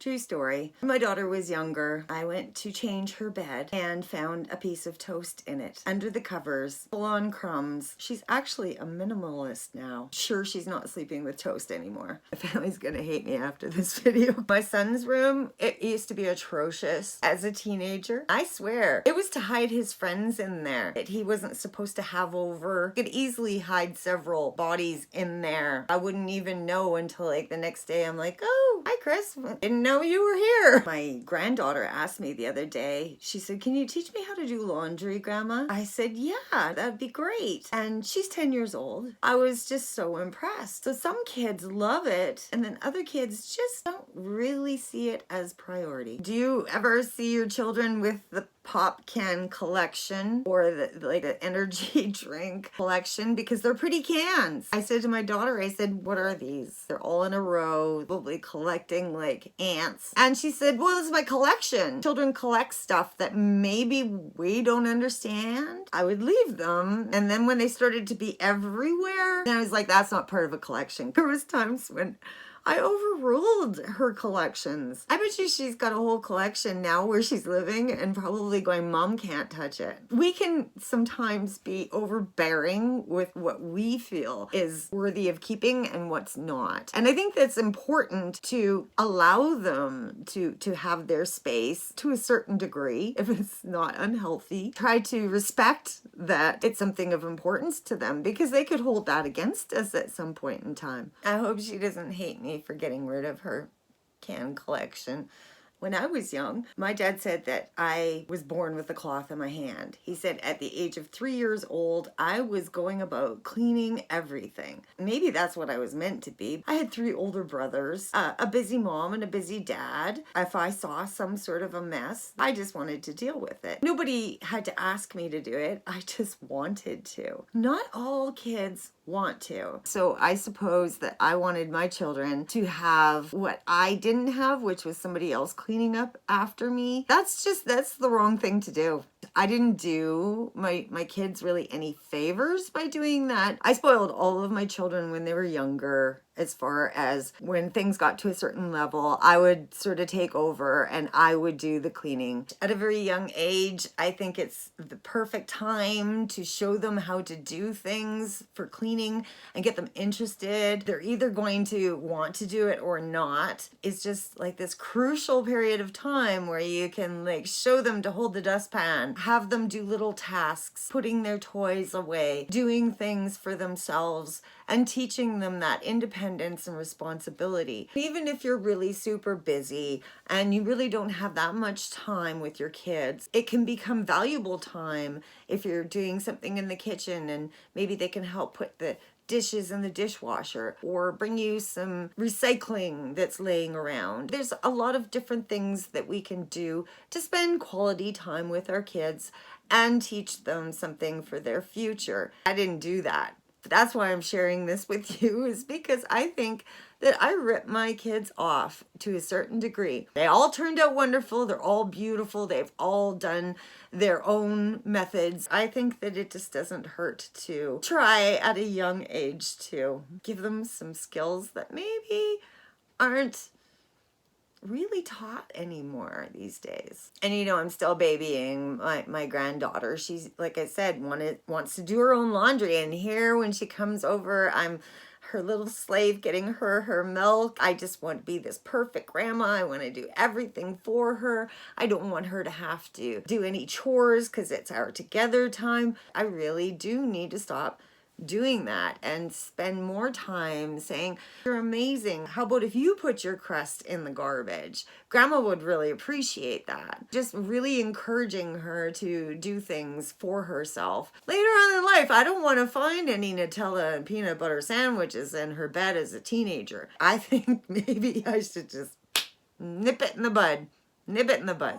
True story. When my daughter was younger, I went to change her bed and found a piece of toast in it. Under the covers, full on crumbs. She's actually a minimalist now. Sure, she's not sleeping with toast anymore. My family's gonna hate me after this video. My son's room, it used to be atrocious. As a teenager, I swear, it was to hide his friends in there that he wasn't supposed to have over. Could easily hide several bodies in there. I wouldn't even know until like the next day. I'm like, oh, hi Chris. Didn't know you were here. My granddaughter asked me the other day, she said, can you teach me how to do laundry, Grandma? I said, yeah, that'd be great. And she's 10 years old. I was just so impressed. So some kids love it, and then other kids just don't really see it as priority. Do you ever see your children with the pop can collection or the energy drink collection? Because they're pretty cans. I said to my daughter, I said, what are these? They're all in a row, probably collecting like ants. And she said, well, this is my collection. Children collect stuff that maybe we don't understand. I would leave them. And then when they started to be everywhere, then I was like, that's not part of a collection. There was times when I overruled her collections. I bet you she's got a whole collection now where she's living and probably going, Mom can't touch it. We can sometimes be overbearing with what we feel is worthy of keeping and what's not. And I think that's important to allow them to have their space to a certain degree, if it's not unhealthy. Try to respect that it's something of importance to them because they could hold that against us at some point in time. I hope she doesn't hate me for getting rid of her can collection. When I was young, my dad said that I was born with a cloth in my hand. He said at the age of 3 years old, I was going about cleaning everything. Maybe that's what I was meant to be. I had 3 older brothers, a busy mom and a busy dad. If I saw some sort of a mess, I just wanted to deal with it. Nobody had to ask me to do it. I just wanted to. Not all kids want to. So I suppose that I wanted my children to have what I didn't have, which was somebody else cleaning up after me. That's the wrong thing to do. I didn't do my kids really any favors by doing that. I spoiled all of my children when they were younger. As far as when things got to a certain level, I would sort of take over and I would do the cleaning. At a very young age, I think it's the perfect time to show them how to do things for cleaning and get them interested. They're either going to want to do it or not. It's just like this crucial period of time where you can like show them to hold the dustpan, have them do little tasks, putting their toys away, doing things for themselves, and teaching them that independence and responsibility. Even if you're really super busy and you really don't have that much time with your kids, it can become valuable time if you're doing something in the kitchen and maybe they can help put the dishes in the dishwasher or bring you some recycling that's laying around. There's a lot of different things that we can do to spend quality time with our kids and teach them something for their future. I didn't do that. That's why I'm sharing this with you, is because I think that I ripped my kids off to a certain degree. They all turned out wonderful. They're all beautiful. They've all done their own methods. I think that it just doesn't hurt to try at a young age to give them some skills that maybe aren't really taught anymore these days. And you know, I'm still babying my granddaughter. She's, like I said, wants to do her own laundry, and here when she comes over, I'm her little slave getting her milk. I just want to be this perfect grandma. I want to do everything for her. I don't want her to have to do any chores because it's our together time. I really do need to stop doing that and spend more time saying, you're amazing. How about if you put your crust in the garbage? Grandma would really appreciate that. Just really encouraging her to do things for herself. Later on in life, I don't want to find any Nutella and peanut butter sandwiches in her bed as a teenager. I think maybe I should just nip it in the bud. Nip it in the bud.